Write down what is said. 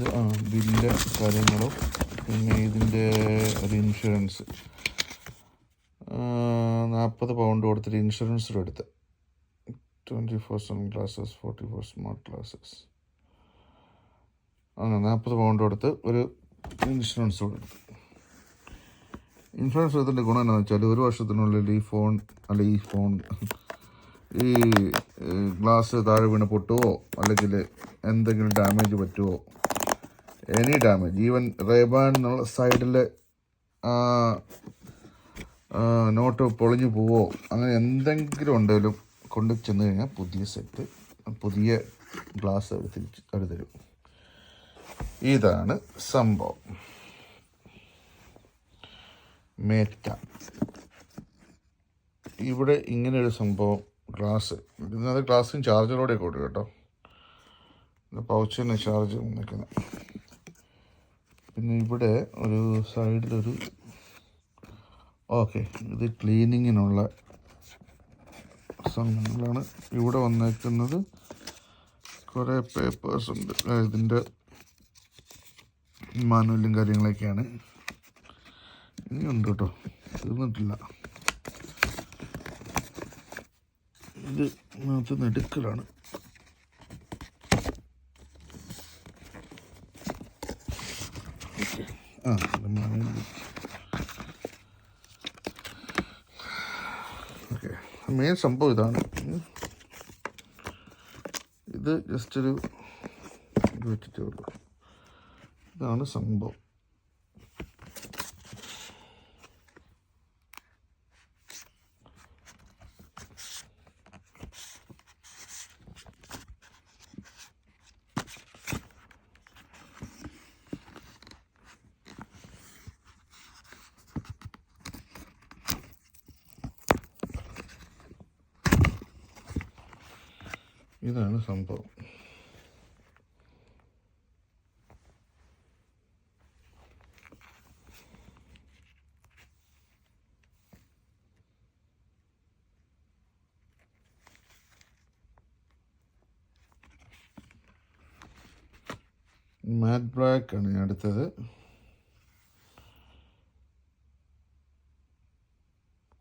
ഇത് ബില്ല് കാര്യങ്ങളും പിന്നെ ഇതിൻ്റെ ഒരു ഇൻഷുറൻസ് 40 പൗണ്ട് കൊടുത്തിട്ട് ഇൻഷുറൻസ് എടുത്ത് 24 sunglasses 44 smart glasses 40 pound കൊടുത്ത് ഒരു ഇൻഷുറൻസ് കൊടുത്തു. ഇൻഷുറൻസ് എടുത്തിൻ്റെ ഗുണം എന്താണെന്ന് വെച്ചാൽ 1 വർഷത്തിനുള്ളിൽ ഈ ഗ്ലാസ് താഴെ വീണ് പൊട്ടുമോ അല്ലെങ്കിൽ എന്തെങ്കിലും ഡാമേജ് പറ്റുമോ, എനി ഡാമേജ്, ഈവൻ റേബാൻ എന്നുള്ള സൈഡിൽ നോട്ട് പൊളിഞ്ഞു പോവോ, അങ്ങനെ എന്തെങ്കിലും ഉണ്ടെങ്കിലും കൊണ്ട് ചെന്ന് കഴിഞ്ഞാൽ പുതിയ ഗ്ലാസ് അവർ തരും. ഇതാണ് സംഭവം. മേറ്റ ഇവിടെ ഇങ്ങനെയൊരു സംഭവം ഗ്ലാസ്, ഇന്നത് ഗ്ലാസ്സും ചാർജറോടെ കൊടുക്കും കേട്ടോ. പൗച്ചിന് ചാർജ് നിൽക്കുന്നത്. പിന്നെ ഇവിടെ ഒരു സൈഡിലൊരു ഇത് ക്ലീനിങ്ങിനുള്ള സംഭവങ്ങളാണ്. ഇവിടെ വന്നേക്കുന്നത് കുറേ പേപ്പേഴ്സ് ഉണ്ട്. ഇതിൻ്റെ മാനുവലും കാര്യങ്ങളൊക്കെയാണ്. ഇനിയുണ്ട് കേട്ടോ, തീർന്നിട്ടില്ല. ഇത് ഇതിനകത്ത് നെടുക്കലാണ്. മെയിൻ സംഭവം ഇതാണ്. ഇത് ജസ്റ്റ് ഒരു ഇത് വെച്ചിട്ടേ ഉള്ളൂ. ഇതാണ് സംഭവം. ഇതാണ് സംഭവം. മാറ്റ് ബ്ലാക്ക് ആണ് ഞാൻ എടുത്തത്.